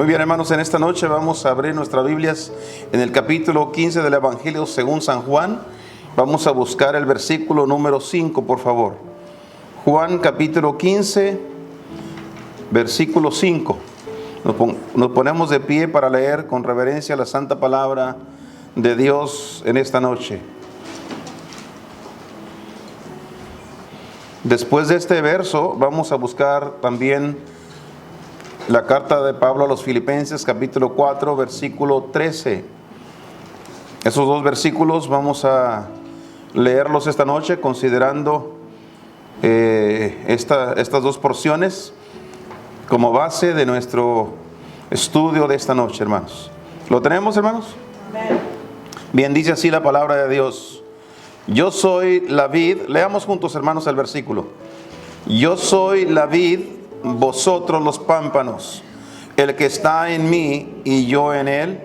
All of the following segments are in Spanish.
Muy bien, hermanos, en esta noche vamos a abrir nuestras Biblias en el capítulo 15 del Evangelio según San Juan. Vamos a buscar el versículo número 5, por favor. Juan capítulo 15, versículo 5. Nos ponemos de pie para leer con reverencia la santa palabra de Dios en esta noche. Después de este verso vamos a buscar también la carta de Pablo a los Filipenses, capítulo 4, versículo 13. Esos dos versículos vamos a leerlos esta noche considerando estas dos porciones como base de nuestro estudio de esta noche, hermanos. ¿Lo tenemos, hermanos? Amén. Bien, dice así la palabra de Dios. Yo soy la vid. Leamos juntos, hermanos, el versículo. Yo soy la vid, vosotros los pámpanos. El que está en mí y yo en él,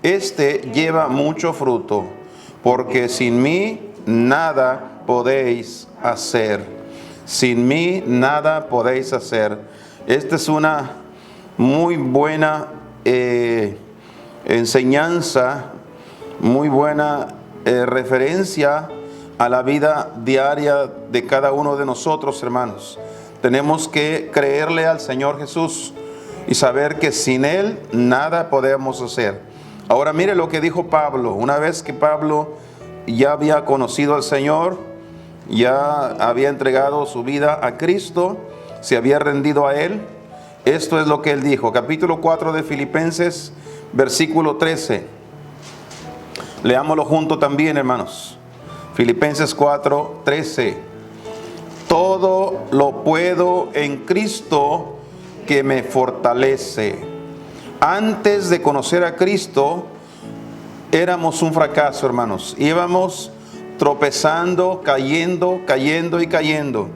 este lleva mucho fruto, porque sin mí nada podéis hacer. Sin mí nada podéis hacer. Esta es una muy buena enseñanza, muy buena referencia a la vida diaria de cada uno de nosotros, hermanos. Tenemos que creerle al Señor Jesús y saber que sin Él nada podemos hacer. Ahora mire lo que dijo Pablo. Una vez que Pablo ya había conocido al Señor, ya había entregado su vida a Cristo, se había rendido a Él, esto es lo que Él dijo. Capítulo 4 de Filipenses, versículo 13. Leámoslo junto también, hermanos. Filipenses 4, 13. Todo lo puedo en Cristo que me fortalece. Antes de conocer a Cristo, éramos un fracaso, hermanos. Íbamos tropezando, cayendo y cayendo.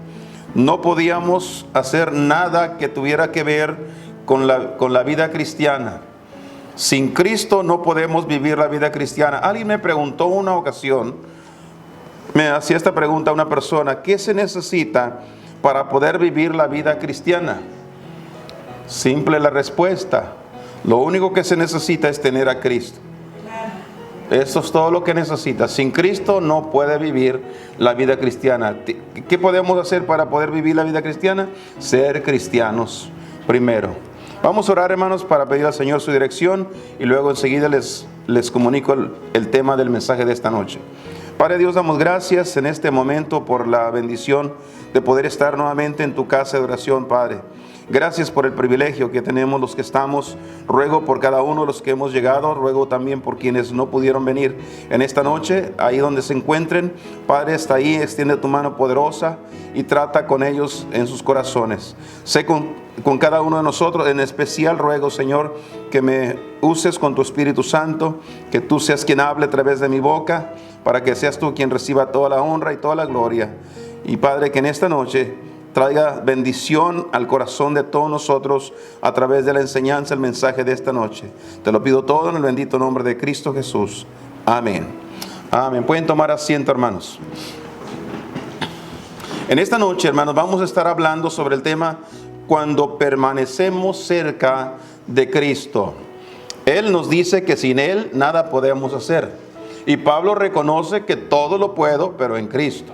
No podíamos hacer nada que tuviera que ver con la vida cristiana. Sin Cristo no podemos vivir la vida cristiana. Alguien me preguntó una ocasión, me hacía esta pregunta a una persona: ¿qué se necesita para poder vivir la vida cristiana? Simple la respuesta: lo único que se necesita es tener a Cristo. Eso es todo lo que necesita. Sin Cristo no puede vivir la vida cristiana. ¿Qué podemos hacer para poder vivir la vida cristiana? Ser cristianos primero. Vamos a orar, hermanos, para pedir al Señor su dirección y luego enseguida les comunico el tema del mensaje de esta noche. Padre Dios, damos gracias en este momento por la bendición de poder estar nuevamente en tu casa de oración, Padre. Gracias por el privilegio que tenemos los que estamos. Ruego por cada uno de los que hemos llegado. Ruego también por quienes no pudieron venir en esta noche, ahí donde se encuentren. Padre, está ahí, extiende tu mano poderosa y trata con ellos en sus corazones. Sé con cada uno de nosotros. En especial ruego, Señor, que me uses con tu Espíritu Santo, que tú seas quien hable a través de mi boca, para que seas tú quien reciba toda la honra y toda la gloria. Y Padre, que en esta noche traiga bendición al corazón de todos nosotros a través de la enseñanza, el mensaje de esta noche. Te lo pido todo en el bendito nombre de Cristo Jesús. Amén. Amén. Pueden tomar asiento, hermanos. En esta noche, hermanos, vamos a estar hablando sobre el tema cuando permanecemos cerca de Cristo. Él nos dice que sin Él nada podemos hacer. Y Pablo reconoce que todo lo puedo, pero en Cristo.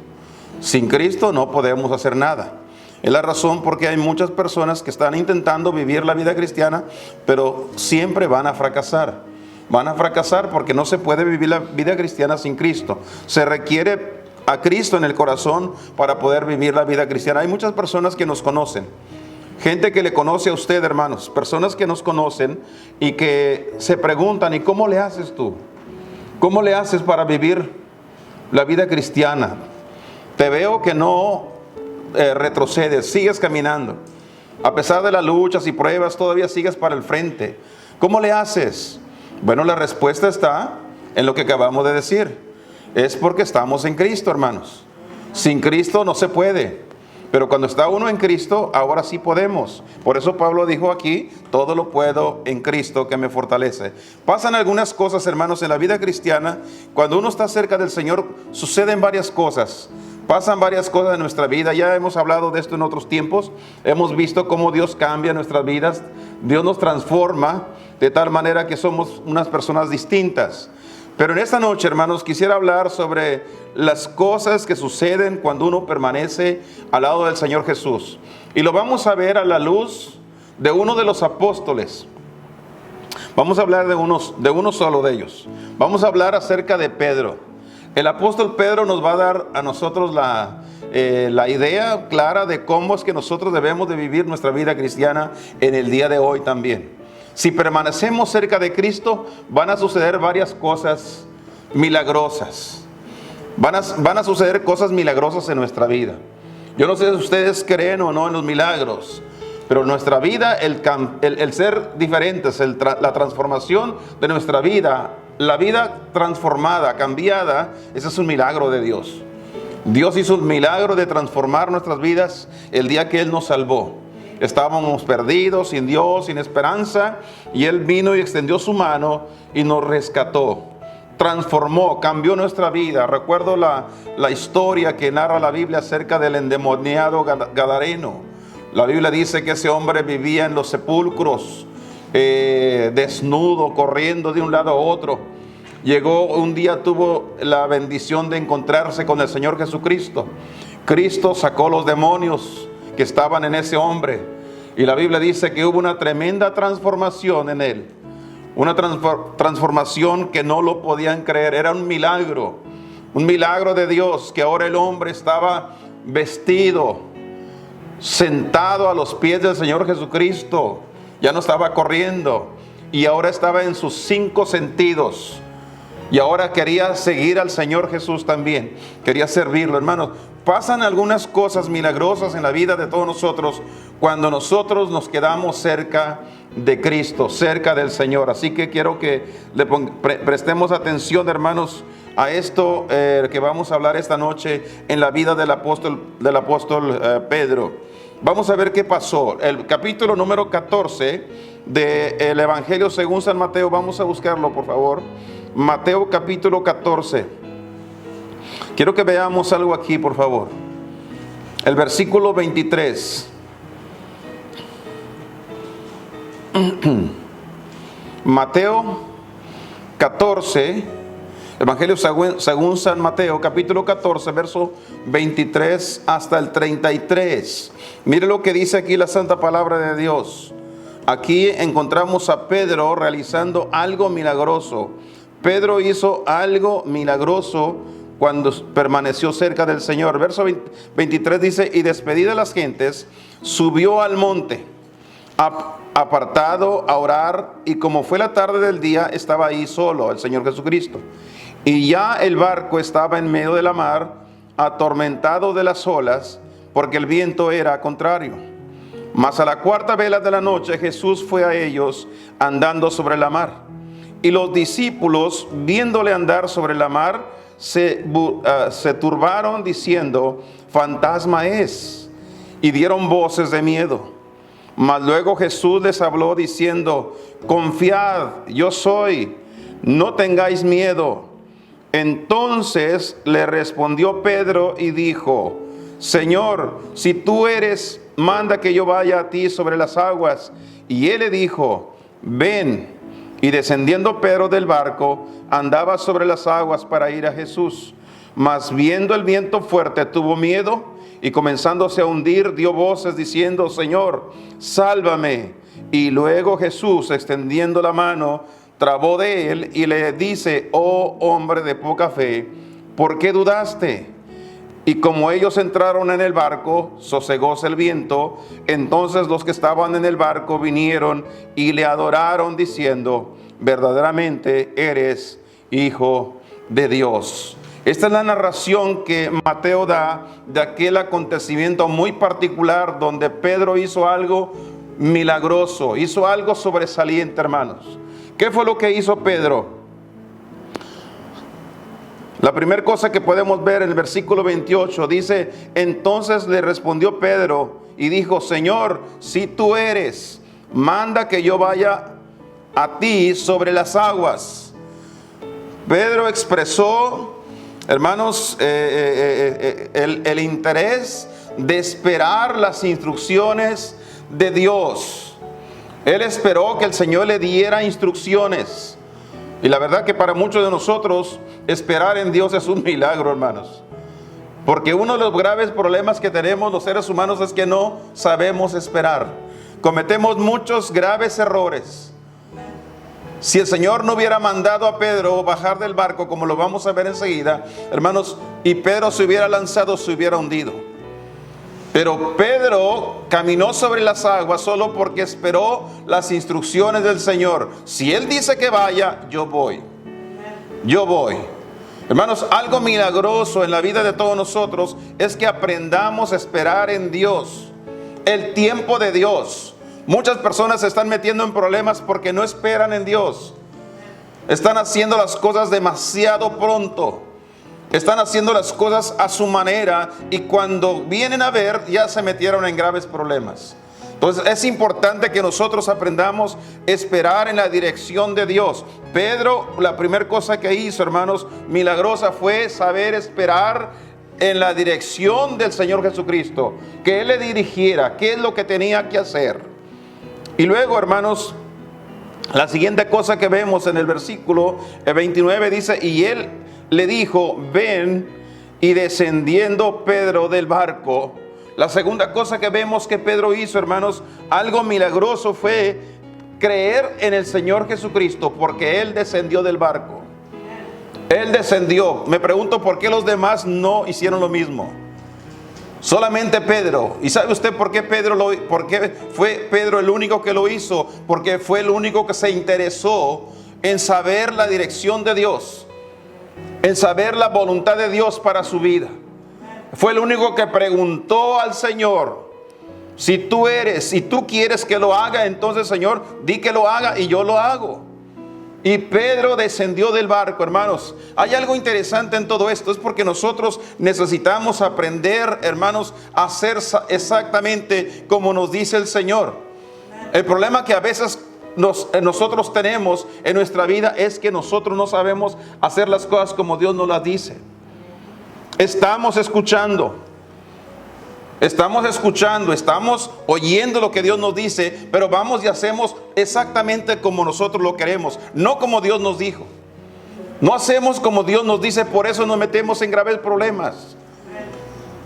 Sin Cristo no podemos hacer nada. Es la razón porque hay muchas personas que están intentando vivir la vida cristiana, pero siempre van a fracasar. Van a fracasar porque no se puede vivir la vida cristiana sin Cristo. Se requiere a Cristo en el corazón para poder vivir la vida cristiana. Hay muchas personas que nos conocen. Gente que le conoce a usted, hermanos. Personas que nos conocen y que se preguntan: ¿y cómo le haces tú? ¿Cómo le haces para vivir la vida cristiana? Te veo que no retrocedes, sigues caminando. A pesar de las luchas y pruebas, todavía sigues para el frente. ¿Cómo le haces? Bueno, la respuesta está en lo que acabamos de decir. Es porque estamos en Cristo, hermanos. Sin Cristo no se puede. Pero cuando está uno en Cristo, ahora sí podemos. Por eso Pablo dijo aquí: todo lo puedo en Cristo que me fortalece. Pasan algunas cosas, hermanos, en la vida cristiana. Cuando uno está cerca del Señor, suceden varias cosas. Pasan varias cosas en nuestra vida. Ya hemos hablado de esto en otros tiempos. Hemos visto cómo Dios cambia nuestras vidas. Dios nos transforma de tal manera que somos unas personas distintas. Pero en esta noche, hermanos, quisiera hablar sobre las cosas que suceden cuando uno permanece al lado del Señor Jesús. Y lo vamos a ver a la luz de uno de los apóstoles. Vamos a hablar de uno solo de ellos. Vamos a hablar acerca de Pedro. El apóstol Pedro nos va a dar a nosotros la idea clara de cómo es que nosotros debemos de vivir nuestra vida cristiana en el día de hoy también. Si permanecemos cerca de Cristo, van a suceder varias cosas milagrosas. Van a suceder cosas milagrosas en nuestra vida. Yo no sé si ustedes creen o no en los milagros, pero nuestra vida, el ser diferentes, la transformación de nuestra vida, la vida transformada, cambiada, ese es un milagro de Dios. Dios hizo un milagro de transformar nuestras vidas el día que Él nos salvó. Estábamos perdidos, sin Dios, sin esperanza, y Él vino y extendió su mano y nos rescató. Transformó, cambió nuestra vida. Recuerdo la historia que narra la Biblia acerca del endemoniado gadareno. La Biblia dice que ese hombre vivía en los sepulcros, desnudo, corriendo de un lado a otro. Llegó un día, tuvo la bendición de encontrarse con el Señor Jesucristo. Cristo sacó los demonios que estaban en ese hombre, y la Biblia dice que hubo una tremenda transformación en él, una transformación que no lo podían creer. Era un milagro de Dios, que ahora el hombre estaba vestido, sentado a los pies del Señor Jesucristo. Ya no estaba corriendo, y ahora estaba en sus 5 sentidos, y ahora quería seguir al Señor Jesús también, quería servirlo. Hermanos, pasan algunas cosas milagrosas en la vida de todos nosotros cuando nosotros nos quedamos cerca de Cristo, cerca del Señor. Así que quiero que le prestemos atención, hermanos, a esto que vamos a hablar esta noche en la vida del apóstol Pedro. Vamos a ver qué pasó. El capítulo número 14 del Evangelio según San Mateo. Vamos a buscarlo, por favor. Mateo capítulo 14. Quiero que veamos algo aquí, por favor. El versículo 23. Mateo 14. Evangelio según San Mateo, capítulo 14, verso 23 hasta el 33. Mire lo que dice aquí la santa palabra de Dios. Aquí encontramos a Pedro realizando algo milagroso. Pedro hizo algo milagroso cuando permaneció cerca del Señor. Verso 23 dice: y despedida las gentes, subió al monte, apartado a orar, y como fue la tarde del día, estaba ahí solo el Señor Jesucristo. Y ya el barco estaba en medio de la mar, atormentado de las olas, porque el viento era contrario. Mas a la 4ª vela de la noche Jesús fue a ellos andando sobre la mar. Y los discípulos, viéndole andar sobre la mar, se turbaron diciendo: fantasma es, y dieron voces de miedo. Mas luego Jesús les habló diciendo: confiad, yo soy, no tengáis miedo. Entonces le respondió Pedro y dijo: Señor, si tú eres, manda que yo vaya a ti sobre las aguas. Y él le dijo: ven. Y descendiendo Pedro del barco, andaba sobre las aguas para ir a Jesús. Mas viendo el viento fuerte, tuvo miedo, y comenzándose a hundir, dio voces diciendo: Señor, sálvame. Y luego Jesús, extendiendo la mano, trabó de él y le dice: oh hombre de poca fe, ¿por qué dudaste? Y como ellos entraron en el barco, sosegóse el viento. Entonces los que estaban en el barco vinieron y le adoraron diciendo: verdaderamente eres Hijo de Dios. Esta es la narración que Mateo da de aquel acontecimiento muy particular donde Pedro hizo algo milagroso, hizo algo sobresaliente, hermanos. ¿Qué fue lo que hizo Pedro? La primera cosa que podemos ver en el versículo 28 dice: entonces le respondió Pedro y dijo: Señor, si tú eres, manda que yo vaya a ti sobre las aguas. Pedro expresó Hermanos, el interés de esperar las instrucciones de Dios. Él esperó que el Señor le diera instrucciones. Y la verdad que para muchos de nosotros esperar en Dios es un milagro, hermanos. Porque uno de los graves problemas que tenemos los seres humanos es que no sabemos esperar. Cometemos muchos graves errores. Si el Señor no hubiera mandado a Pedro bajar del barco, como lo vamos a ver enseguida, hermanos, y Pedro se hubiera lanzado, se hubiera hundido. Pero Pedro caminó sobre las aguas solo porque esperó las instrucciones del Señor. Si Él dice que vaya, yo voy. Yo voy. Hermanos, algo milagroso en la vida de todos nosotros es que aprendamos a esperar en Dios, el tiempo de Dios. Muchas personas se están metiendo en problemas porque no esperan en Dios. Están haciendo las cosas demasiado pronto. Están haciendo las cosas a su manera y cuando vienen a ver ya se metieron en graves problemas. Entonces es importante que nosotros aprendamos a esperar en la dirección de Dios. Pedro, la primera cosa que hizo, hermanos, milagrosa, fue saber esperar en la dirección del Señor Jesucristo. Que Él le dirigiera, qué es lo que tenía que hacer. Y luego, hermanos, la siguiente cosa que vemos en el versículo 29 dice, y Él le dijo, ven, y descendiendo Pedro del barco. La segunda cosa que vemos que Pedro hizo, hermanos, algo milagroso, fue creer en el Señor Jesucristo, porque Él descendió del barco. Él descendió. Me pregunto por qué los demás no hicieron lo mismo. Solamente Pedro. ¿Y sabe usted por qué fue Pedro el único que lo hizo? Porque fue el único que se interesó en saber la dirección de Dios, en saber la voluntad de Dios para su vida. Fue el único que preguntó al Señor, si tú quieres que lo haga, entonces Señor, di que lo haga y yo lo hago. Y Pedro descendió del barco, hermanos. Hay algo interesante en todo esto, es porque nosotros necesitamos aprender, hermanos, a hacer exactamente como nos dice el Señor. El problema que a veces nosotros tenemos en nuestra vida es que nosotros no sabemos hacer las cosas como Dios nos las dice. Estamos escuchando, estamos oyendo lo que Dios nos dice, pero vamos y hacemos exactamente como nosotros lo queremos, no como Dios nos dijo. No hacemos como Dios nos dice, por eso nos metemos en graves problemas.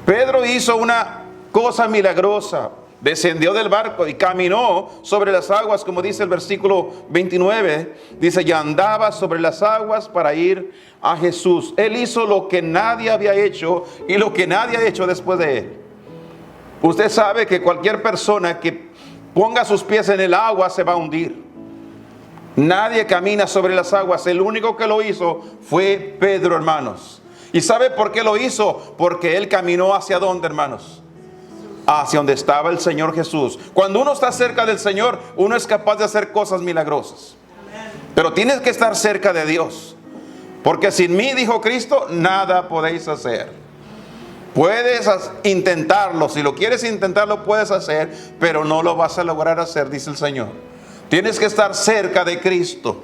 Pedro hizo una cosa milagrosa. Descendió del barco y caminó sobre las aguas, como dice el versículo 29. Dice, y andaba sobre las aguas para ir a Jesús. Él hizo lo que nadie había hecho y lo que nadie ha hecho después de él. Usted sabe que cualquier persona que ponga sus pies en el agua se va a hundir. Nadie camina sobre las aguas. El único que lo hizo fue Pedro, hermanos. ¿Y sabe por qué lo hizo? Porque él caminó hacia dónde, hermanos. Hacia donde estaba el Señor Jesús. Cuando uno está cerca del Señor, uno es capaz de hacer cosas milagrosas. Pero tienes que estar cerca de Dios. Porque sin mí, dijo Cristo, nada podéis hacer. Puedes intentarlo. Si lo quieres intentar, lo puedes hacer, pero no lo vas a lograr hacer, dice el Señor. Tienes que estar cerca de Cristo.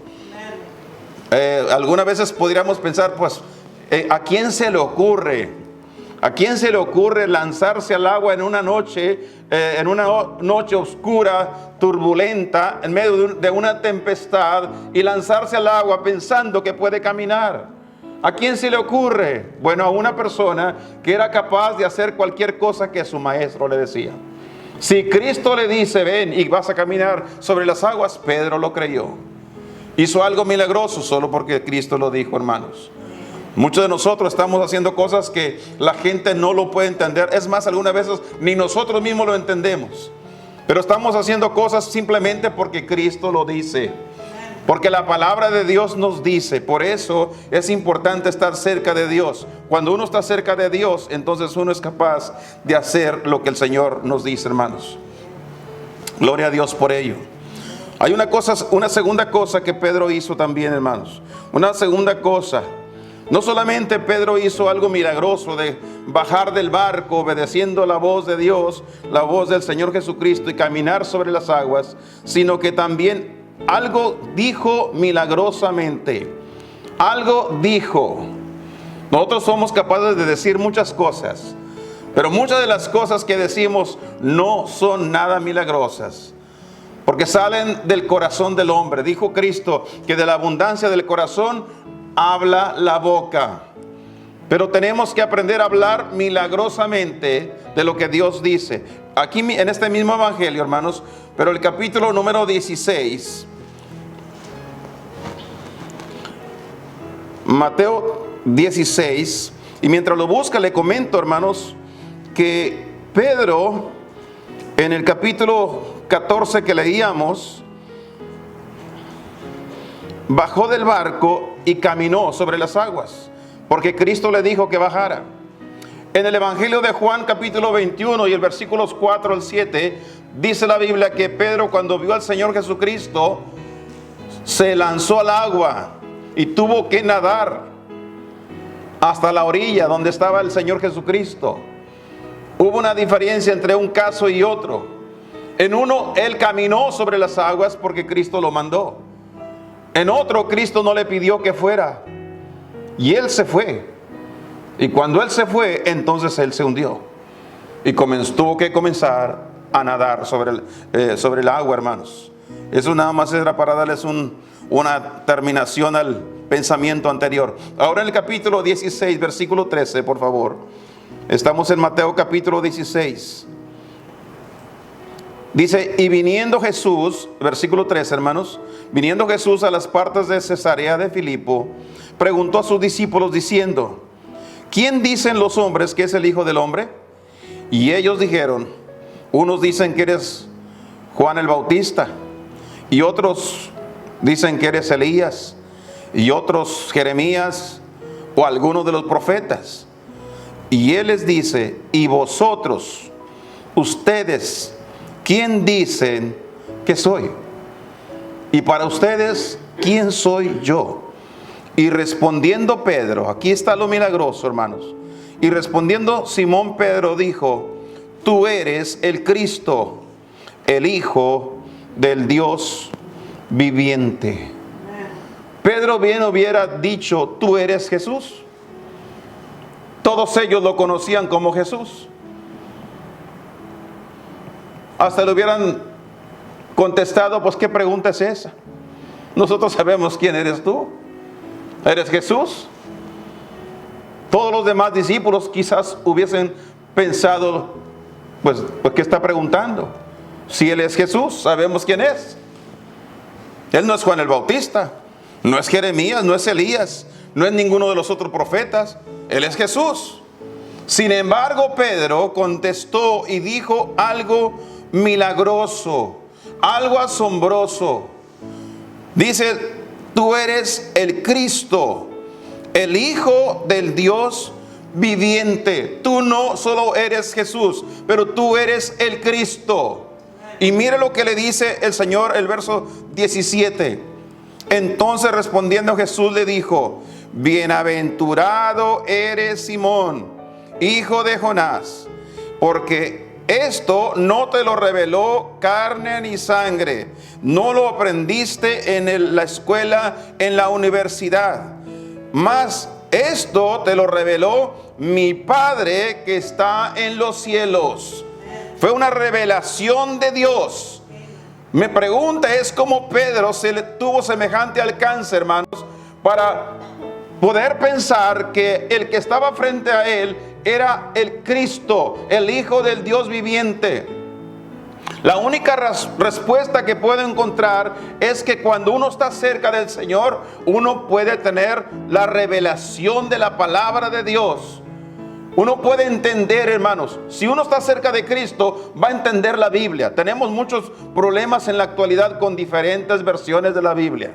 Algunas veces podríamos pensar, pues, ¿a quién se le ocurre? ¿A quién se le ocurre lanzarse al agua en una noche oscura, turbulenta, en medio de una tempestad, y lanzarse al agua pensando que puede caminar? ¿A quién se le ocurre? Bueno, a una persona que era capaz de hacer cualquier cosa que su maestro le decía. Si Cristo le dice, ven y vas a caminar sobre las aguas, Pedro lo creyó. Hizo algo milagroso solo porque Cristo lo dijo, hermanos. Muchos de nosotros estamos haciendo cosas que la gente no lo puede entender. Es más, algunas veces ni nosotros mismos lo entendemos. Pero estamos haciendo cosas simplemente porque Cristo lo dice. Porque la palabra de Dios nos dice. Por eso es importante estar cerca de Dios. Cuando uno está cerca de Dios, entonces uno es capaz de hacer lo que el Señor nos dice, hermanos. Gloria a Dios por ello. Hay una segunda cosa que Pedro hizo también, hermanos. Una segunda cosa. No solamente Pedro hizo algo milagroso de bajar del barco obedeciendo la voz de Dios, la voz del Señor Jesucristo, y caminar sobre las aguas, sino que también algo dijo milagrosamente. Algo dijo. Nosotros somos capaces de decir muchas cosas, pero muchas de las cosas que decimos no son nada milagrosas, porque salen del corazón del hombre. Dijo Cristo que de la abundancia del corazón habla la boca. Pero tenemos que aprender a hablar milagrosamente de lo que Dios dice. Aquí en este mismo evangelio, hermanos, pero el capítulo número 16, Mateo 16, y mientras lo busca le comento, hermanos, que Pedro, en el capítulo 14 que leíamos, bajó del barco y caminó sobre las aguas, porque Cristo le dijo que bajara. En el Evangelio de Juan capítulo 21 y el versículos 4 al 7, dice la Biblia que Pedro, cuando vio al Señor Jesucristo, se lanzó al agua y tuvo que nadar hasta la orilla donde estaba el Señor Jesucristo. Hubo una diferencia entre un caso y otro. En uno, él caminó sobre las aguas porque Cristo lo mandó. En otro, Cristo no le pidió que fuera, y él se fue. Y cuando él se fue, entonces él se hundió y tuvo que comenzar a nadar sobre el agua, hermanos. Eso nada más era para darles una terminación al pensamiento anterior. Ahora en el capítulo 16, versículo 13, por favor. Estamos en Mateo capítulo 16. Dice, y viniendo Jesús, versículo 13, hermanos, viniendo Jesús a las partes de Cesarea de Filipo, preguntó a sus discípulos diciendo, ¿quién dicen los hombres que es el Hijo del Hombre? Y ellos dijeron, unos dicen que eres Juan el Bautista, y otros dicen que eres Elías, y otros Jeremías, o alguno de los profetas. Y él les dice, y vosotros, ustedes, ¿quién dicen que soy? Y para ustedes, ¿quién soy yo? Y respondiendo Pedro, aquí está lo milagroso, hermanos. Y respondiendo Simón Pedro dijo, tú eres el Cristo, el Hijo del Dios viviente. Pedro bien hubiera dicho, tú eres Jesús. Todos ellos lo conocían como Jesús. Hasta le hubieran contestado, pues ¿qué pregunta es esa? Nosotros sabemos quién eres tú. ¿Eres Jesús? Todos los demás discípulos quizás hubiesen pensado, pues ¿qué está preguntando? Si él es Jesús, sabemos quién es. Él no es Juan el Bautista, no es Jeremías, no es Elías, no es ninguno de los otros profetas. Él es Jesús. Sin embargo, Pedro contestó y dijo algo milagroso, algo asombroso. Dice, tú eres el Cristo, el Hijo del Dios viviente. Tú no solo eres Jesús, pero tú eres el Cristo. Y mire lo que le dice el Señor, el verso 17. Entonces respondiendo Jesús le dijo, bienaventurado eres Simón, hijo de Jonás, porque esto no te lo reveló carne ni sangre, no lo aprendiste en la escuela, en la universidad, mas esto te lo reveló mi Padre que está en los cielos. Fue una revelación de Dios. Mi pregunta es cómo Pedro se le tuvo semejante alcance, hermanos, para poder pensar que el que estaba frente a él era el Cristo, el Hijo del Dios viviente. La única respuesta que puedo encontrar es que cuando uno está cerca del Señor, uno puede tener la revelación de la palabra de Dios. Uno puede entender, hermanos, si uno está cerca de Cristo, va a entender la Biblia. Tenemos muchos problemas en la actualidad con diferentes versiones de la Biblia.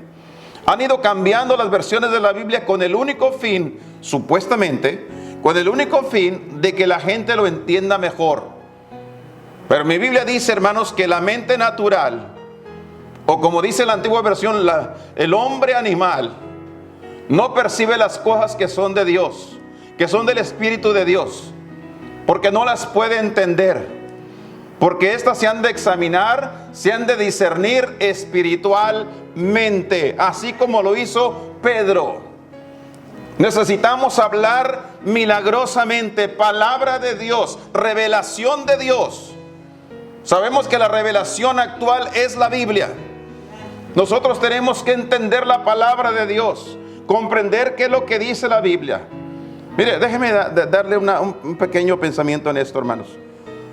Han ido cambiando las versiones de la Biblia con el único fin, supuestamente, con el único fin de que la gente lo entienda mejor. Pero mi Biblia dice, hermanos, que la mente natural, o como dice la antigua versión, el hombre animal, no percibe las cosas que son de Dios, que son del Espíritu de Dios, porque no las puede entender, porque éstas se han de examinar, se han de discernir espiritualmente, así como lo hizo Pedro. Necesitamos hablar milagrosamente, palabra de Dios, revelación de Dios. Sabemos que la revelación actual es la Biblia. Nosotros tenemos que entender la palabra de Dios, comprender qué es lo que dice la Biblia. Mire, déjeme darle un pequeño pensamiento en esto, hermanos.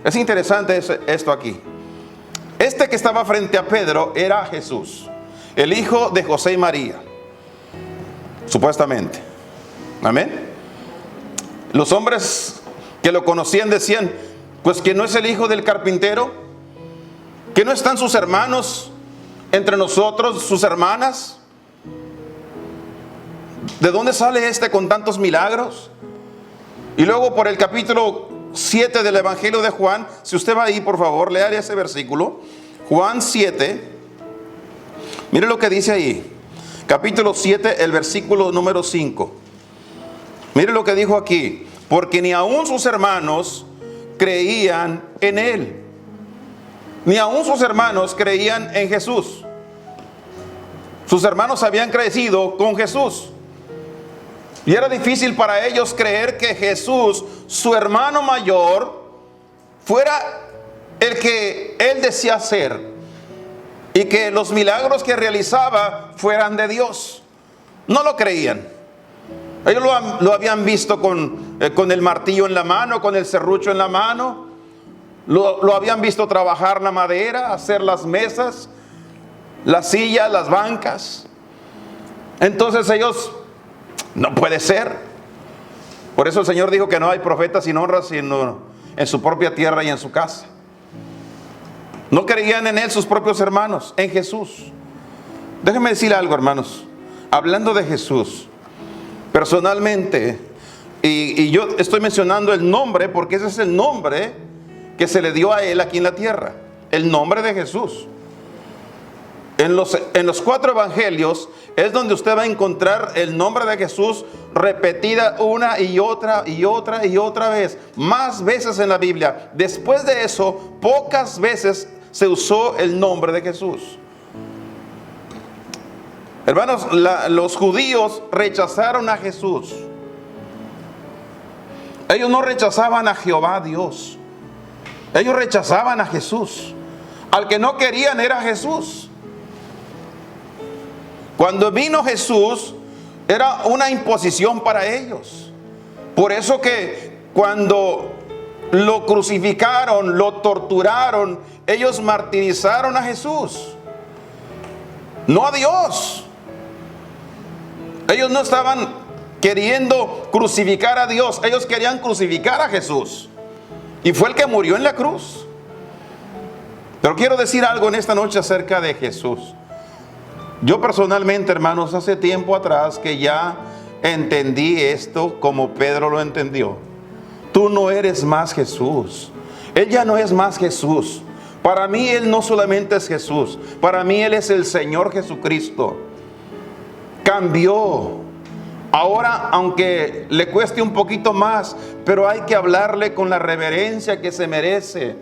Es interesante esto aquí. Este que estaba frente a Pedro era Jesús, el hijo de José y María, supuestamente. Amén. Los hombres que lo conocían decían, pues que no es el hijo del carpintero, que no están sus hermanos entre nosotros, sus hermanas. ¿De dónde sale este con tantos milagros? Y luego por el capítulo 7 del Evangelio de Juan, si usted va ahí, por favor, lea ese versículo. Juan 7, mire lo que dice ahí. Capítulo 7, el versículo número 5. Mire lo que dijo aquí. Porque ni aun sus hermanos creían en él. Ni aun sus hermanos creían en Jesús. Sus hermanos habían crecido con Jesús. Y era difícil para ellos creer que Jesús, su hermano mayor, fuera el que él decía ser. Y que los milagros que realizaba fueran de Dios. No lo creían. Ellos lo habían visto con el martillo en la mano, con el serrucho en la mano. Lo habían visto trabajar la madera, hacer las mesas, las sillas, las bancas. Entonces ellos, no puede ser. Por eso el Señor dijo que no hay profeta sin honra, sino en su propia tierra y en su casa. No creían en él sus propios hermanos, en Jesús. Déjenme decir algo, hermanos. Hablando de Jesús, personalmente, y yo estoy mencionando el nombre porque ese es el nombre que se le dio a él aquí en la tierra. El nombre de Jesús. En los 4 evangelios es donde usted va a encontrar el nombre de Jesús repetida una y otra y otra y otra vez. Más veces en la Biblia. Después de eso, pocas veces se usó el nombre de Jesús. Hermanos, los judíos rechazaron a Jesús. Ellos no rechazaban a Jehová Dios. Ellos rechazaban a Jesús. Al que no querían era Jesús. Cuando vino Jesús, era una imposición para ellos. Por eso que cuando lo crucificaron, lo torturaron, ellos martirizaron a Jesús, no a Dios. Ellos no estaban queriendo crucificar a Dios, ellos querían crucificar a Jesús. Y fue el que murió en la cruz. Pero quiero decir algo en esta noche acerca de Jesús. Yo personalmente, hermanos, hace tiempo atrás que ya entendí esto como Pedro lo entendió. Tú no eres más Jesús. Él ya no es más Jesús. Para mí Él no solamente es Jesús. Para mí Él es el Señor Jesucristo. Cambió. Ahora, aunque le cueste un poquito más, pero hay que hablarle con la reverencia que se merece.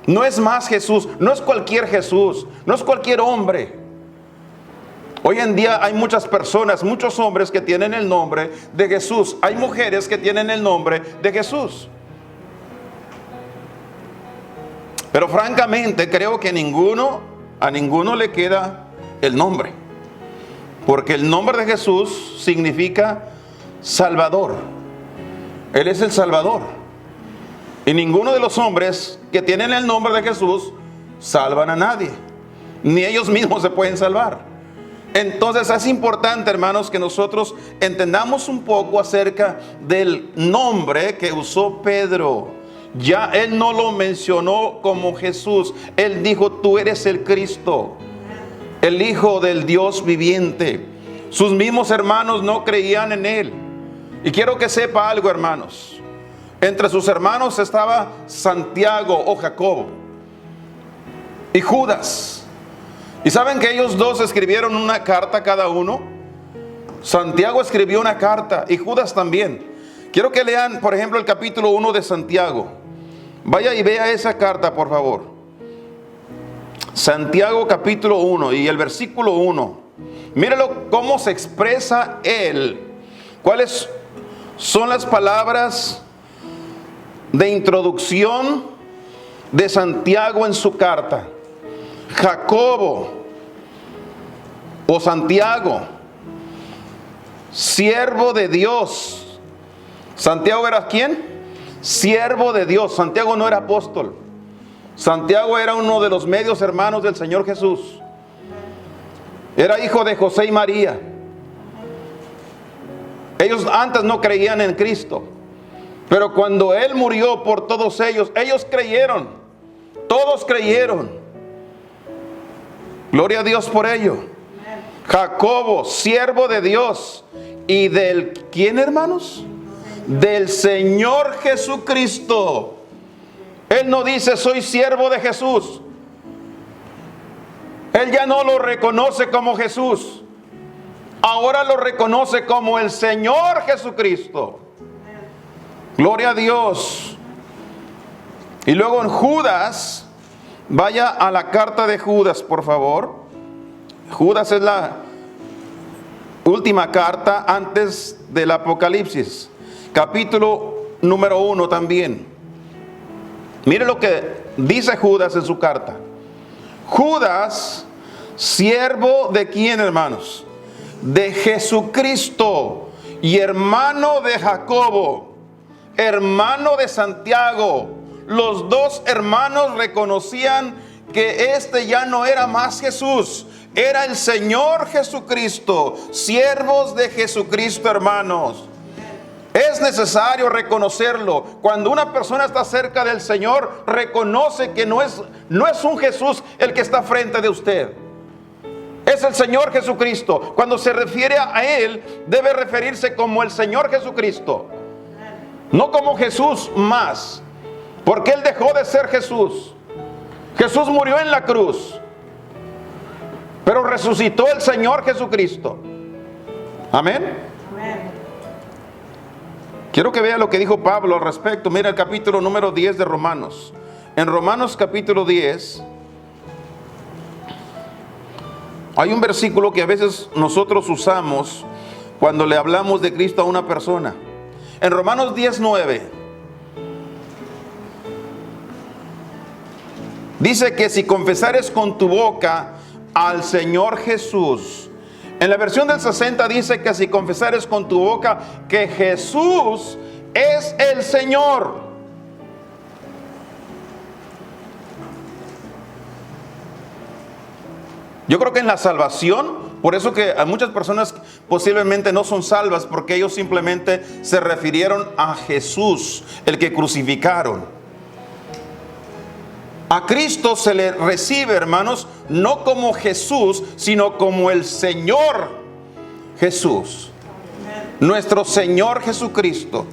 No es más Jesús. No es cualquier Jesús. No es cualquier hombre. Hoy en día hay muchas personas, muchos hombres que tienen el nombre de Jesús. Hay mujeres que tienen el nombre de Jesús. Pero francamente creo que a ninguno le queda el nombre. Porque el nombre de Jesús significa Salvador. Él es el Salvador. Y ninguno de los hombres que tienen el nombre de Jesús salvan a nadie. Ni ellos mismos se pueden salvar. Entonces es importante, hermanos, que nosotros entendamos un poco acerca del nombre que usó Pedro. Ya él no lo mencionó como Jesús. Él dijo, tú eres el Cristo, el Hijo del Dios viviente. Sus mismos hermanos no creían en él. Y quiero que sepa algo, hermanos. Entre sus hermanos estaba Santiago o Jacobo y Judas. ¿Y saben que ellos dos escribieron una carta cada uno? Santiago escribió una carta y Judas también. Quiero que lean, por ejemplo, el capítulo 1 de Santiago. Vaya y vea esa carta, por favor. Santiago capítulo 1 y el versículo 1. Míralo cómo se expresa él ¿Cuáles son las palabras de introducción de Santiago en su carta? Jacobo o Santiago, siervo de Dios. ¿Santiago era quién? Siervo de Dios. Santiago no era apóstol. Santiago era uno de los medios hermanos del Señor Jesús. Era hijo de José y María. Ellos antes no creían en Cristo, pero cuando Él murió por todos ellos, ellos creyeron. Todos creyeron. Gloria a Dios por ello. Jacobo, siervo de Dios y del ¿quién, hermanos? Del Señor Jesucristo. Él no dice soy siervo de Jesús. Él ya no lo reconoce como Jesús. Ahora lo reconoce como el Señor Jesucristo. Gloria a Dios. Y luego en Judas, vaya a la carta de Judas, por favor. Judas es la última carta antes del Apocalipsis. Capítulo número 1 también. Mire lo que dice Judas en su carta. Judas, siervo de quién, hermanos? De Jesucristo y hermano de Jacobo, hermano de Santiago. Los dos hermanos reconocían que este ya no era más Jesús, era el Señor Jesucristo. Siervos de Jesucristo, hermanos. Es necesario reconocerlo. Cuando una persona está cerca del Señor, reconoce que no es un Jesús el que está frente de usted. Es el Señor Jesucristo. Cuando se refiere a Él, debe referirse como el Señor Jesucristo. No como Jesús más. Porque Él dejó de ser Jesús. Jesús murió en la cruz. Pero resucitó el Señor Jesucristo. Amén. Amén. Quiero que vea lo que dijo Pablo al respecto. Mira el capítulo número 10 de Romanos. En Romanos capítulo 10 hay un versículo que a veces nosotros usamos cuando le hablamos de Cristo a una persona. En Romanos 10:9 dice que si confesares con tu boca al Señor Jesús. En la versión del 60 dice que si confesares con tu boca que Jesús es el Señor. Yo creo que en la salvación, por eso que a muchas personas posiblemente no son salvas, porque ellos simplemente se refirieron a Jesús, el que crucificaron. A Cristo se le recibe, hermanos, no como Jesús, sino como el Señor Jesús. Nuestro Señor Jesucristo.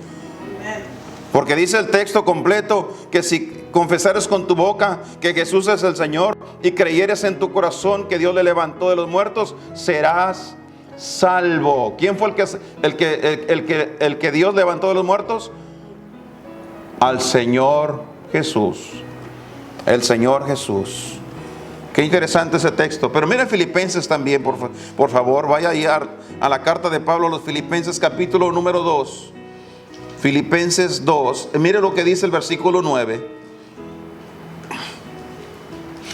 Porque dice el texto completo que si confesares con tu boca que Jesús es el Señor y creyeres en tu corazón que Dios le levantó de los muertos, serás salvo. ¿Quién fue el que Dios levantó de los muertos? Al Señor Jesús. El Señor Jesús. Qué interesante ese texto. Pero mira Filipenses también, por favor. Vaya ahí a la carta de Pablo a los Filipenses, capítulo número 2. Filipenses 2. Mire lo que dice el versículo 9.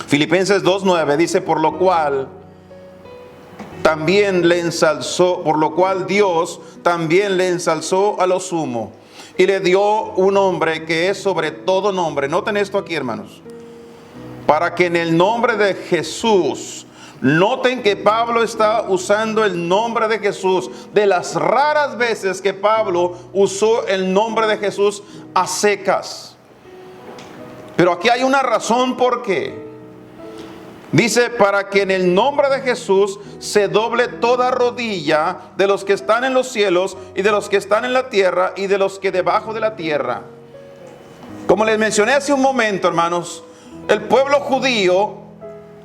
Filipenses 2:9 dice: por lo cual Dios también le ensalzó a lo sumo y le dio un nombre que es sobre todo nombre. Noten esto aquí, hermanos. Para que en el nombre de Jesús, noten que Pablo está usando el nombre de Jesús. De las raras veces que Pablo usó el nombre de Jesús a secas. Pero aquí hay una razón por qué. Dice, para que en el nombre de Jesús se doble toda rodilla de los que están en los cielos y de los que están en la tierra y de los que debajo de la tierra. Como les mencioné hace un momento, hermanos, el pueblo judío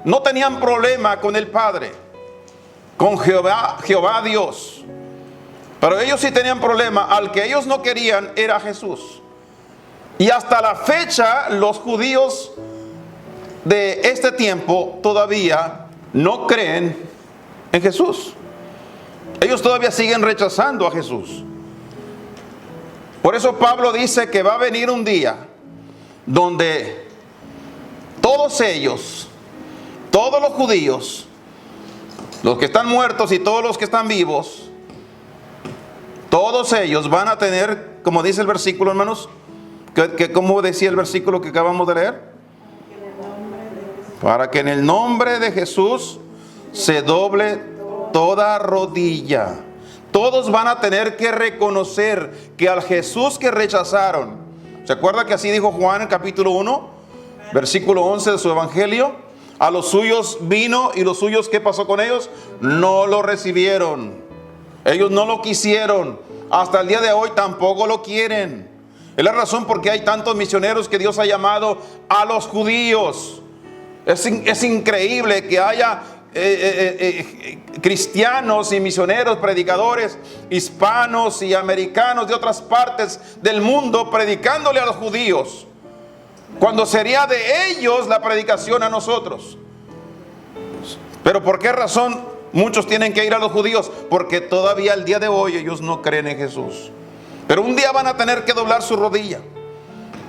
no tenían problema con el Padre, con Jehová Dios. Pero ellos sí tenían problema. Al que ellos no querían era Jesús. Y hasta la fecha los judíos de este tiempo todavía no creen en Jesús. Ellos todavía siguen rechazando a Jesús. Por eso Pablo dice que va a venir un día donde todos ellos, todos los judíos, los que están muertos y todos los que están vivos, todos ellos van a tener, como dice el versículo, hermanos, ¿cómo decía el versículo que acabamos de leer? Para que en el nombre de Jesús se doble toda rodilla. Todos van a tener que reconocer que al Jesús que rechazaron, ¿se acuerda que así dijo Juan en capítulo 1, versículo 11 de su evangelio? A los suyos vino y los suyos, ¿qué pasó con ellos? No lo recibieron. Ellos no lo quisieron. Hasta el día de hoy tampoco lo quieren. Es la razón por qué hay tantos misioneros que Dios ha llamado a los judíos. Es increíble que haya cristianos y misioneros, predicadores hispanos y americanos de otras partes del mundo predicándole a los judíos, cuando sería de ellos la predicación a nosotros. Pero ¿por qué razón muchos tienen que ir a los judíos? Porque todavía al día de hoy ellos no creen en Jesús. Pero un día van a tener que doblar su rodilla.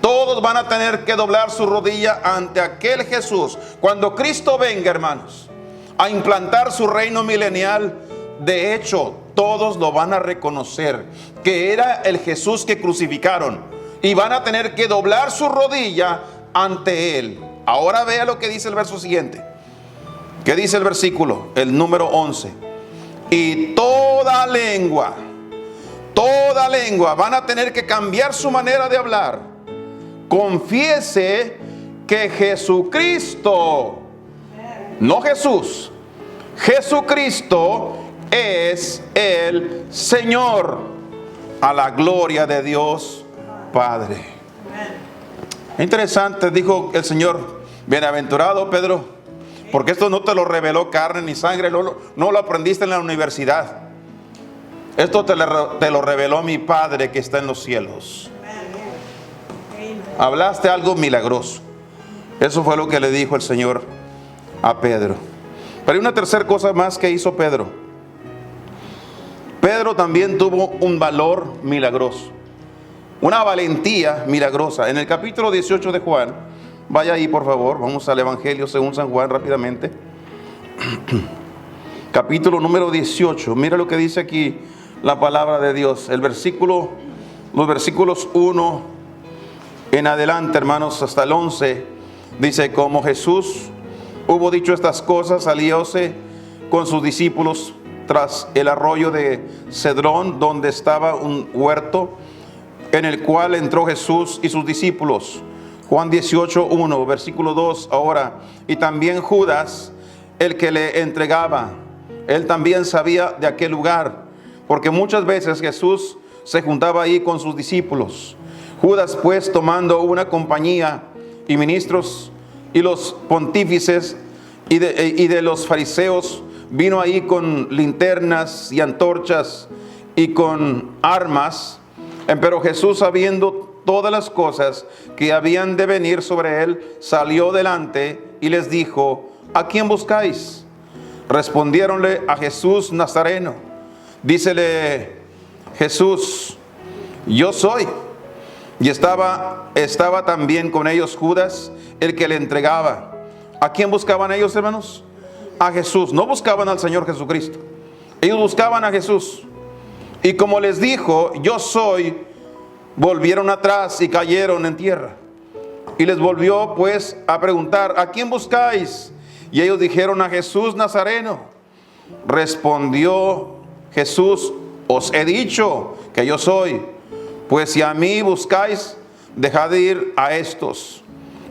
Todos van a tener que doblar su rodilla ante aquel Jesús. Cuando Cristo venga, hermanos, a implantar su reino milenial, de hecho, todos lo van a reconocer, que era el Jesús que crucificaron. Y van a tener que doblar su rodilla ante Él. Ahora vea lo que dice el verso siguiente. ¿Qué dice el versículo? El número 11. Y toda lengua van a tener que cambiar su manera de hablar. Confiese que Jesucristo, no Jesús, Jesucristo es el Señor, a la gloria de Dios Padre. Interesante, dijo el Señor, bienaventurado Pedro, porque esto no te lo reveló carne ni sangre, no lo aprendiste en la universidad. Esto te lo reveló mi Padre que está en los cielos. Hablaste algo milagroso. Eso fue lo que le dijo el Señor a Pedro. Pero hay una tercera cosa más que hizo Pedro. Pedro también tuvo un valor milagroso, una valentía milagrosa. En el capítulo 18 de Juan, vaya ahí por favor, vamos al Evangelio según San Juan rápidamente. Capítulo número 18, mira lo que dice aquí la palabra de Dios. Los versículos 1 en adelante, hermanos, hasta el 11, dice: como Jesús hubo dicho estas cosas, salióse con sus discípulos tras el arroyo de Cedrón, donde estaba un huerto, en el cual entró Jesús y sus discípulos. Juan 18, 1, versículo 2 ahora. Y también Judas, el que le entregaba, él también sabía de aquel lugar, porque muchas veces Jesús se juntaba ahí con sus discípulos. Judas pues, tomando una compañía, y ministros y los pontífices y de los fariseos, vino ahí con linternas y antorchas y con armas. Pero Jesús, sabiendo todas las cosas que habían de venir sobre él, salió delante y les dijo: ¿a quién buscáis? Respondiéronle: a Jesús Nazareno. Dícele Jesús: yo soy. Y estaba también con ellos Judas, el que le entregaba. ¿A quién buscaban ellos, hermanos? A Jesús. No buscaban al Señor Jesucristo. Ellos buscaban a Jesús. Y como les dijo: yo soy, volvieron atrás y cayeron en tierra. Y les volvió pues a preguntar: ¿a quién buscáis? Y ellos dijeron: a Jesús Nazareno. Respondió Jesús: os he dicho que yo soy. Pues si a mí buscáis, dejad de ir a estos,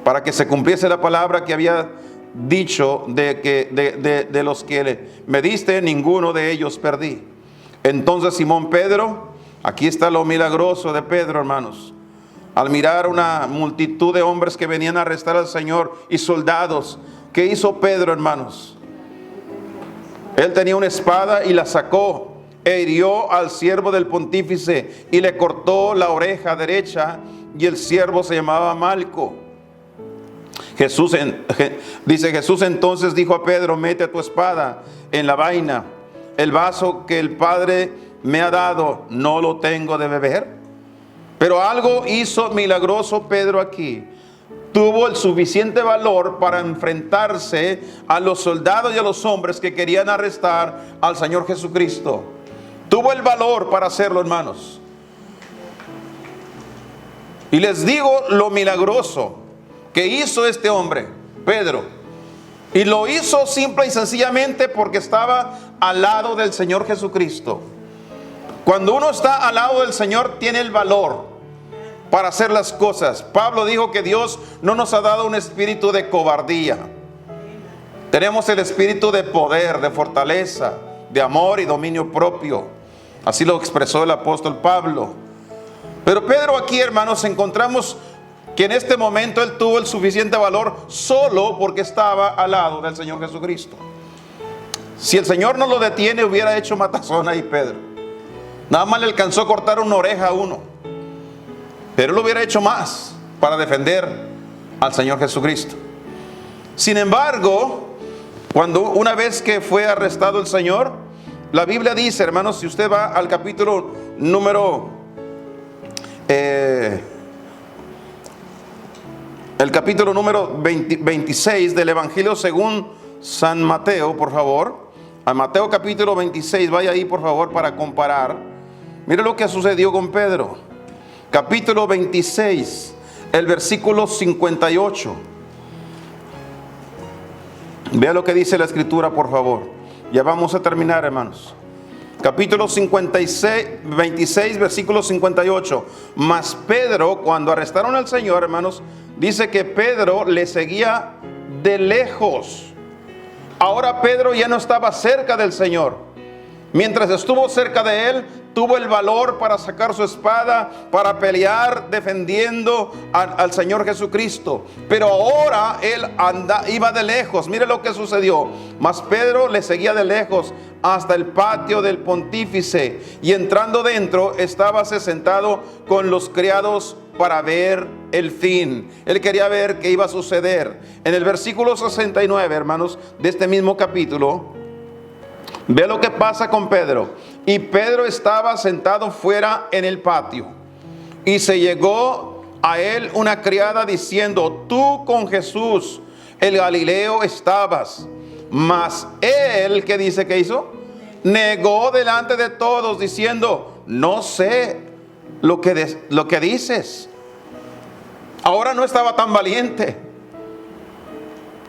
para que se cumpliese la palabra que había dicho, de los que me diste, ninguno de ellos perdí. Entonces Simón Pedro, aquí está lo milagroso de Pedro, hermanos. Al mirar una multitud de hombres que venían a arrestar al Señor y soldados, ¿qué hizo Pedro, hermanos? Él tenía una espada y la sacó e hirió al siervo del pontífice y le cortó la oreja derecha, y el siervo se llamaba Malco. Jesús entonces dijo a Pedro: mete tu espada en la vaina, el vaso que el Padre me ha dado, ¿no lo tengo de beber? Pero algo hizo milagroso Pedro aquí. Tuvo el suficiente valor para enfrentarse a los soldados y a los hombres que querían arrestar al Señor Jesucristo. Tuvo el valor para hacerlo, hermanos. Y les digo lo milagroso que hizo este hombre, Pedro. Y lo hizo simple y sencillamente porque estaba al lado del Señor Jesucristo. Cuando uno está al lado del Señor, tiene el valor para hacer las cosas. Pablo dijo que Dios no nos ha dado un espíritu de cobardía. Tenemos el espíritu de poder, de fortaleza, de amor y dominio propio. Así lo expresó el apóstol Pablo. Pero Pedro aquí, hermanos, encontramos que en este momento él tuvo el suficiente valor solo porque estaba al lado del Señor Jesucristo. Si el Señor no lo detiene, hubiera hecho matazón ahí Pedro. Nada más le alcanzó a cortar una oreja a uno, pero él lo hubiera hecho más para defender al Señor Jesucristo. Sin embargo, una vez que fue arrestado el Señor, la Biblia dice, hermanos, si usted va al capítulo número el capítulo número 26 del Evangelio según San Mateo, por favor. A Mateo capítulo 26, vaya ahí por favor para comparar. Mire lo que sucedió con Pedro. Capítulo 26, el versículo 58. Vea lo que dice la Escritura, por favor. Ya vamos a terminar, hermanos. Capítulo 26, versículo 58. Mas Pedro, cuando arrestaron al Señor, hermanos, dice que Pedro le seguía de lejos. Ahora Pedro ya no estaba cerca del Señor. Mientras estuvo cerca de él, tuvo el valor para sacar su espada, para pelear defendiendo al Señor Jesucristo. Pero ahora él iba de lejos. Mire lo que sucedió. Mas Pedro le seguía de lejos hasta el patio del pontífice, y entrando dentro estaba sentado con los criados para ver el fin. Él quería ver qué iba a suceder. En el versículo 69, hermanos, de este mismo capítulo, ve lo que pasa con Pedro. Y Pedro estaba sentado fuera en el patio, y se llegó a él una criada diciendo: tú con Jesús el Galileo estabas. Mas él, ¿qué dice que hizo? Negó delante de todos diciendo: no sé lo que dices. Ahora no estaba tan valiente.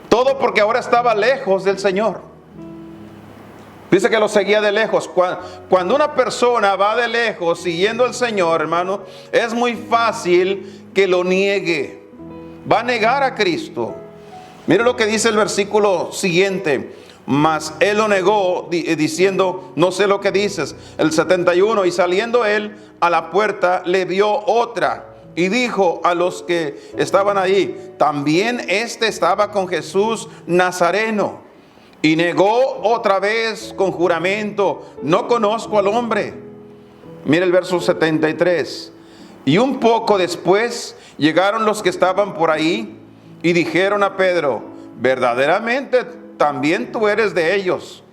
Todo porque ahora estaba lejos del Señor. Dice que lo seguía de lejos. Cuando una persona va de lejos siguiendo al Señor, hermano, es muy fácil que lo niegue. Va a negar a Cristo. Mire lo que dice el versículo siguiente. Mas él lo negó diciendo: no sé lo que dices. El 71. Y saliendo él a la puerta, le vio otra, y dijo a los que estaban ahí: también este estaba con Jesús Nazareno. Y negó otra vez con juramento: no conozco al hombre. Mire el verso 73. Y un poco después llegaron los que estaban por ahí y dijeron a Pedro: verdaderamente también tú eres de ellos,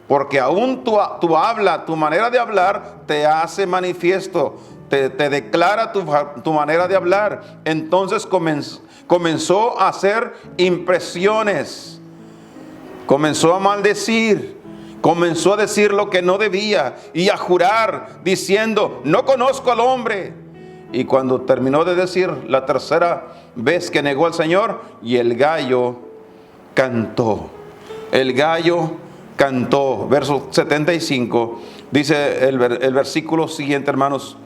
porque aún tu habla, tu manera de hablar te hace manifiesto, te declara tu manera de hablar. Entonces comenzó a hacer impresiones, comenzó a maldecir, comenzó a decir lo que no debía y a jurar diciendo: no conozco al hombre. Y cuando terminó de decir la tercera vez que negó al Señor, y el gallo cantó. El gallo cantó. Verso 75. Dice el versículo siguiente, hermanos: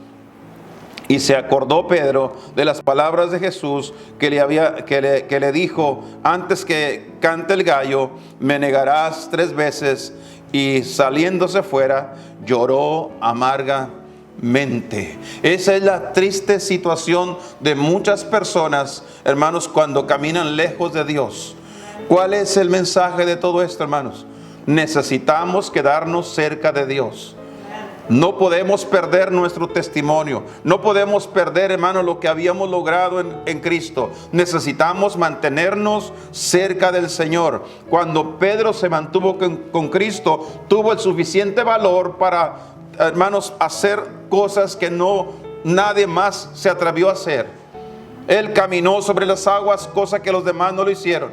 y se acordó Pedro de las palabras de Jesús que le dijo: antes que cante el gallo, me negarás 3 veces. Y saliéndose fuera, lloró amargamente. Esa es la triste situación de muchas personas, hermanos, cuando caminan lejos de Dios. ¿Cuál es el mensaje de todo esto, hermanos? Necesitamos quedarnos cerca de Dios. No podemos perder nuestro testimonio. No podemos perder, hermano, lo que habíamos logrado en Cristo. Necesitamos mantenernos cerca del Señor. Cuando Pedro se mantuvo con Cristo, tuvo el suficiente valor para, hermanos, hacer cosas que nadie más se atrevió a hacer. Él caminó sobre las aguas, cosa que los demás no lo hicieron.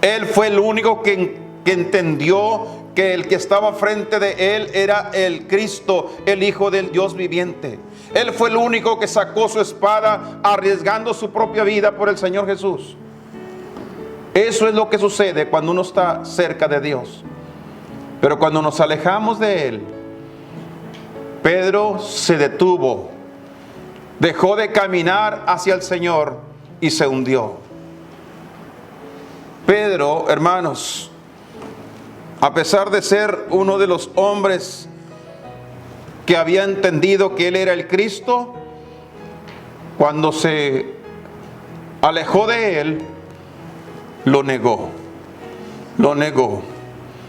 Él fue el único que entendió que el que estaba frente de él era el Cristo, el Hijo del Dios viviente. Él fue el único que sacó su espada arriesgando su propia vida por el Señor Jesús. Eso es lo que sucede cuando uno está cerca de Dios. Pero cuando nos alejamos de Él, Pedro se detuvo, dejó de caminar hacia el Señor y se hundió. Pedro, hermanos, a pesar de ser uno de los hombres que había entendido que Él era el Cristo, cuando se alejó de Él, lo negó. Lo negó.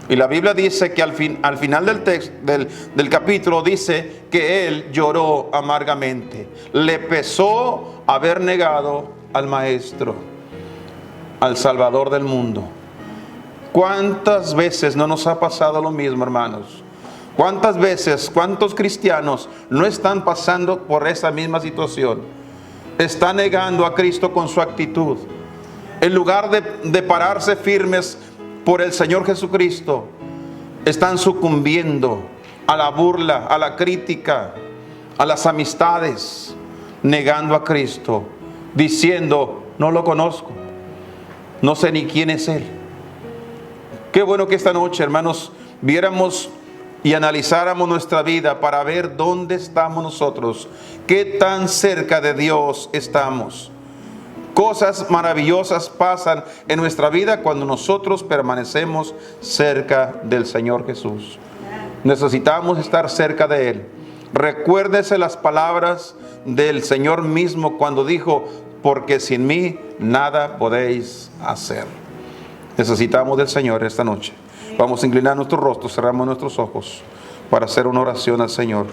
Y la Biblia dice que al final del texto, del capítulo, dice que Él lloró amargamente. Le pesó haber negado al Maestro, al Salvador del mundo. ¿Cuántas veces no nos ha pasado lo mismo, hermanos? ¿Cuántas veces, cuántos cristianos no están pasando por esa misma situación? Están negando a Cristo con su actitud. En lugar de pararse firmes por el Señor Jesucristo, están sucumbiendo a la burla, a la crítica, a las amistades, negando a Cristo, diciendo: no lo conozco, no sé ni quién es Él. Qué bueno que esta noche, hermanos, viéramos y analizáramos nuestra vida para ver dónde estamos nosotros, qué tan cerca de Dios estamos. Cosas maravillosas pasan en nuestra vida cuando nosotros permanecemos cerca del Señor Jesús. Necesitamos estar cerca de Él. Recuérdese las palabras del Señor mismo cuando dijo: porque sin mí nada podéis hacer. Necesitamos del Señor esta noche. Vamos a inclinar nuestros rostros, cerramos nuestros ojos para hacer una oración al Señor.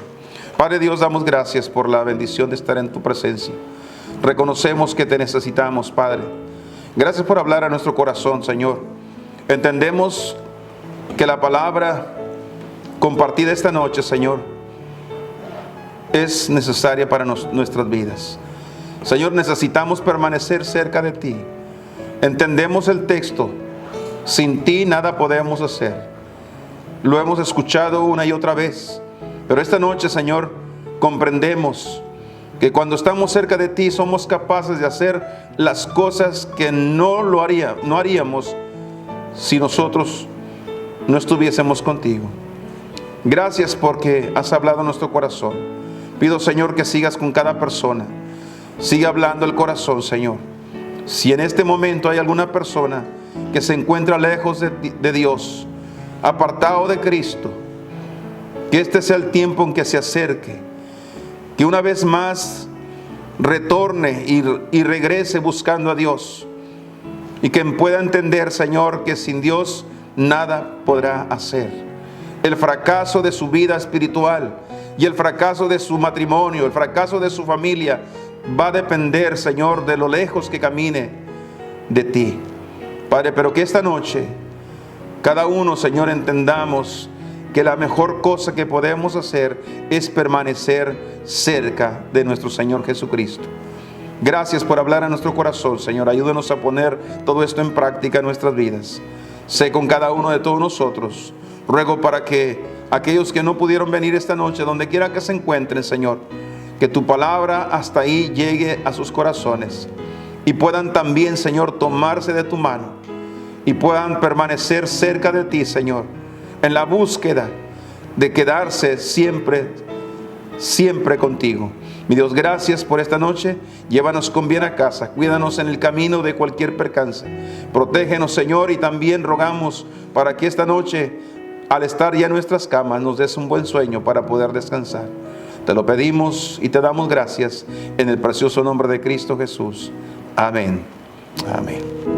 Padre Dios, damos gracias por la bendición de estar en tu presencia. Reconocemos que te necesitamos, Padre. Gracias por hablar a nuestro corazón, Señor. Entendemos que la palabra compartida esta noche, Señor, es necesaria para nuestras vidas. Señor, necesitamos permanecer cerca de ti. Entendemos el texto: sin ti nada podemos hacer. Lo hemos escuchado una y otra vez, pero esta noche, Señor, comprendemos que cuando estamos cerca de ti somos capaces de hacer las cosas que no haríamos si nosotros no estuviésemos contigo. Gracias porque has hablado a nuestro corazón. Pido, Señor, que sigas con cada persona. Siga hablando el corazón, Señor. Si en este momento hay alguna persona que se encuentra lejos de Dios, apartado de Cristo, que este sea el tiempo en que se acerque, que una vez más retorne y regrese buscando a Dios, y que pueda entender, Señor, que sin Dios nada podrá hacer. El fracaso de su vida espiritual y el fracaso de su matrimonio, el fracaso de su familia, va a depender, Señor, de lo lejos que camine de ti. Padre, pero que esta noche cada uno, Señor, entendamos que la mejor cosa que podemos hacer es permanecer cerca de nuestro Señor Jesucristo. Gracias por hablar a nuestro corazón, Señor. Ayúdanos a poner todo esto en práctica en nuestras vidas. Sé con cada uno de todos nosotros. Ruego para que aquellos que no pudieron venir esta noche, donde quiera que se encuentren, Señor, que tu palabra hasta ahí llegue a sus corazones y puedan también, Señor, tomarse de tu mano y puedan permanecer cerca de ti, Señor, en la búsqueda de quedarse siempre contigo. Mi Dios, gracias por esta noche. Llévanos con bien a casa. Cuídanos en el camino de cualquier percance. Protégenos, Señor, y también rogamos para que esta noche, al estar ya en nuestras camas, nos des un buen sueño para poder descansar. Te lo pedimos y te damos gracias en el precioso nombre de Cristo Jesús. Amén. Amén.